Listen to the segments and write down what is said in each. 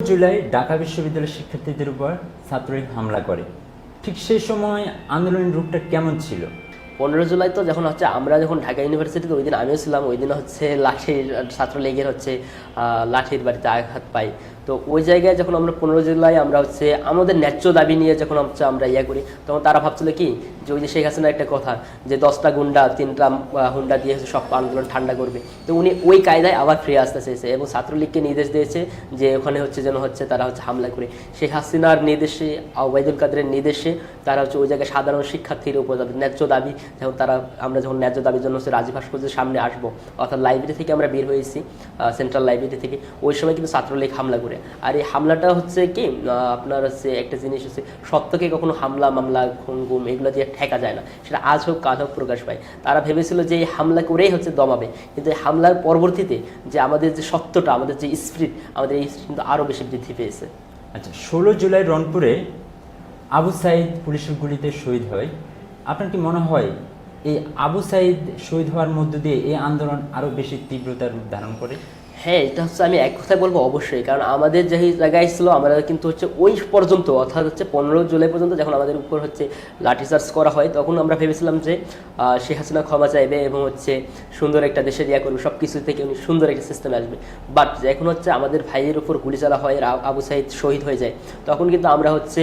জুলাই ঢাকা বিশ্ববিদ্যালয়ের শিক্ষার্থীদের উপর ছাত্রলীগ হামলা করে, ঠিক সেই সময় আন্দোলনের রূপটা কেমন ছিল? 15 জুলাই তো যখন হচ্ছে আমরা যখন ঢাকা ইউনিভার্সিটিতে ওই দিন আমিও ছিলাম, ওই দিন হচ্ছে লাঠির ছাত্রলীগের হচ্ছে লাঠির বাড়িতে আঘাত পাই। তো ওই জায়গায় যখন আমরা 15 জুলাই আমরা হচ্ছে আমাদের ন্যায্য দাবি নিয়ে যখন হচ্ছে আমরা করি, তখন তারা ভাবছিল কি যে ওই যে শেখ হাসিনার একটা কথা যে 10টা গুন্ডা 3টা হুন্ডা দিয়ে হচ্ছে সব আন্দোলন ঠান্ডা করবে। তো উনি ওই কায়দায় আবার ফিরে আসতে চেয়েছে এবং ছাত্রলীগকে নির্দেশ দিয়েছে যে ওখানে হচ্ছে যেন হচ্ছে তারা হচ্ছে হামলা করে। শেখ হাসিনার নির্দেশে, ওবায়দুল কাদেরের নির্দেশে তারা হচ্ছে ওই জায়গায় সাধারণ শিক্ষার্থীর উপর তাদের ন্যায্য দাবি যখন আমরা যখন ন্যায্য দাবির জন্য হচ্ছে রাজীব ভাস্কর্যের সামনে আসবো, অর্থাৎ লাইব্রেরি থেকে আমরা বের হয়েছি, সেন্ট্রাল লাইব্রেরি থেকে, ওই সময় কিন্তু ছাত্রলীগ হামলা করে। আর এই হামলাটা হচ্ছে কি আপনার হচ্ছে একটা জিনিস হচ্ছে সত্যকে কখনো হামলা মামলা খুন গুম এগুলো দিয়ে ঠেকা যায় না, সেটা আজ হোক কাল হোক প্রকাশ পায়। তারা ভেবেছিল যে এই হামলা করেই হচ্ছে দমাবে, কিন্তু এই হামলার পরবর্তীতে যে আমাদের যে সত্যটা, আমাদের যে স্পিরিট, আমাদের এই কিন্তু আরও বেশি বৃদ্ধি পেয়েছে। আচ্ছা, 16 জুলাই রংপুরে আবু সাইদ পুলিশের গুলিতে শহীদ হয়। আপনার কি মনে হয় এই আবু সাইদ শহীদ হওয়ার মধ্য দিয়ে এই আন্দোলন আরও বেশি তীব্রতার রূপ ধারণ করে? হ্যাঁ, এটা হচ্ছে আমি এক কথায় বলবো অবশ্যই, কারণ আমাদের যে জায়গায় ছিল আমরা কিন্তু হচ্ছে ওই পর্যন্ত, অর্থাৎ হচ্ছে 15 জুলাই পর্যন্ত যখন আমাদের উপর হচ্ছে লাঠিচার্জ করা হয়, তখন আমরা ভেবেছিলাম যে শেখ হাসিনা ক্ষমা চাইবে এবং হচ্ছে সুন্দর একটা দেশের করবে, সব কিছু থেকে উনি সুন্দর একটা সিস্টেমে আসবে। বাট এখন হচ্ছে আমাদের ভাইয়ের উপর গুলি চালা হয়, আবু সাইদ শহীদ হয়ে যায়, তখন কিন্তু আমরা হচ্ছে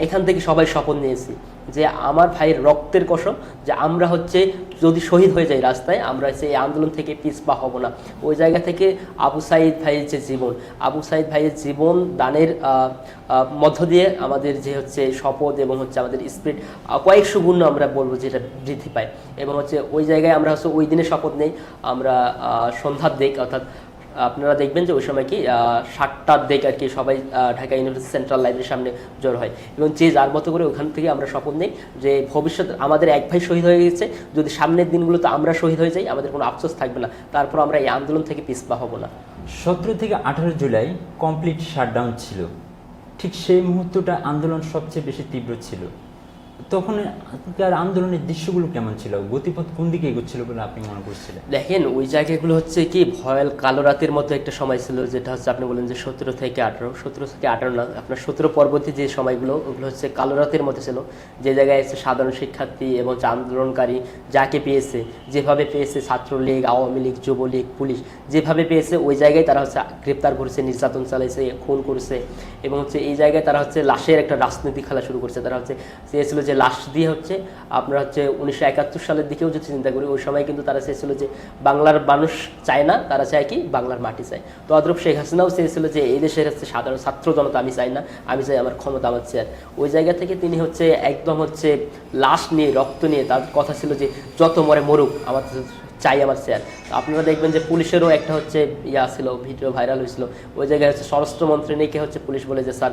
এখান থেকে সবাই শপথ নিয়েছি যে আমার ভাইয়ের রক্তের কসম যে আমরা হচ্ছে যদি শহীদ হয়ে যাই রাস্তায়, আমরা হচ্ছে এই আন্দোলন থেকে পিছপা হব না। ওই জায়গা থেকে আবু সাইদ ভাইয়ের যে জীবন, আবু সাইদ ভাইয়ের জীবন দানের মধ্য দিয়ে আমাদের যে হচ্ছে শপথ এবং হচ্ছে আমাদের স্পিরিট কয়েকশো গুণ আমরা বলবো যেটা বৃদ্ধি পায়। এবং হচ্ছে ওই জায়গায় আমরা হচ্ছে ওই দিনে শপথ নেই, আমরা সন্ধ্যার দিক, অর্থাৎ আপনারা দেখবেন যে ওই সময় কি 7টার দিক আর কি সবাই ঢাকা ইউনিভার্সিটি সেন্ট্রাল লাইব্রেরির সামনে জড়ো হয় এবং যে যার মতো করে ওখান থেকে আমরা শপথ নেই যে ভবিষ্যৎ আমাদের এক ভাই শহীদ হয়ে গেছে, যদি সামনের দিনগুলোতে আমরা শহীদ হয়ে যাই আমাদের কোনো আফসোস থাকবে না, তারপর আমরা এই আন্দোলন থেকে পিছপা হব না। 17 থেকে 18 জুলাই কমপ্লিট শাটডাউন ছিল, ঠিক সেই মুহূর্তটা আন্দোলন সবচেয়ে বেশি তীব্র ছিল। তখন আন্দোলনের দৃশ্যগুলো কেমন ছিল, গতিপথ কোন দিকে এগোচ্ছিল বলে আপনি মনে করছিলেন? দেখেন, ওই জায়গাগুলো হচ্ছে কি ভয়াল কালো রাতের মতো একটা সময় ছিল, যেটা হচ্ছে আপনি বলেন যে 17 থেকে 18 না, আপনার 17 পরবর্তী যে সময়গুলো ওগুলো হচ্ছে কালো রাতের মতো ছিল। যে জায়গায় এসে সাধারণ শিক্ষার্থী এবং আন্দোলনকারী যাকে পেয়েছে, যেভাবে পেয়েছে ছাত্রলীগ, আওয়ামী লীগ, যুবলীগ, পুলিশ যেভাবে পেয়েছে, ওই জায়গায় তারা হচ্ছে গ্রেপ্তার করেছে, নির্যাতন চালাইছে, খুন করেছে এবং হচ্ছে এই জায়গায় তারা হচ্ছে লাশের একটা রাজনীতি খেলা শুরু করছে। তারা হচ্ছে চেয়েছিল যে লাশ দিয়ে হচ্ছে আপনার হচ্ছে 1971 সালের দিকেও যদি চিন্তা করি, ওই সময় কিন্তু তারা চেয়েছিল যে বাংলার মানুষ চায় না, তারা চায় কি বাংলার মাটি চায়। তো আদরব শেখ হাসিনাও চেয়েছিল যে এই দেশের হচ্ছে সাধারণ ছাত্র জনতা আমি চাই না, আমি চাই আমার ক্ষমতা আমার চেয়ার। ওই জায়গা থেকে তিনি হচ্ছে একদম হচ্ছে লাশ নিয়ে, রক্ত নিয়ে, তার কথা ছিল যে যত মরে মরুক আমার চাই আমার চেয়ার। আপনারা দেখবেন যে পুলিশেরও একটা হচ্ছে ছিল, ভিডিও ভাইরাল হয়েছিল, ওই জায়গায় হচ্ছে স্বরাষ্ট্রমন্ত্রীকে হচ্ছে পুলিশ বলে যে স্যার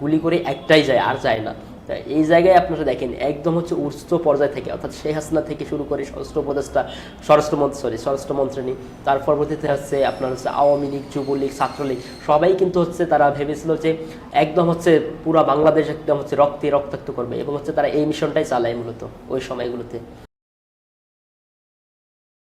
গুলি করে একটাই যায়, আর যায় না। এই জায়গায় আপনারা দেখেন একদম হচ্ছে উচ্চ পর্যায় থেকে, অর্থাৎ শেখ হাসিনা থেকে শুরু করে স্বরাষ্ট্রমন্ত্রী, তার পরবর্তীতে হচ্ছে আপনার হচ্ছে আওয়ামী লীগ, যুবলীগ, ছাত্রলীগ সবাই কিন্তু হচ্ছে তারা ভেবেছিল যে একদম হচ্ছে পুরো বাংলাদেশ একদম হচ্ছে রক্তে রক্তাক্ত করবে এবং হচ্ছে তারা এই মিশনটাই চালায় মূলত ওই সময়গুলোতে।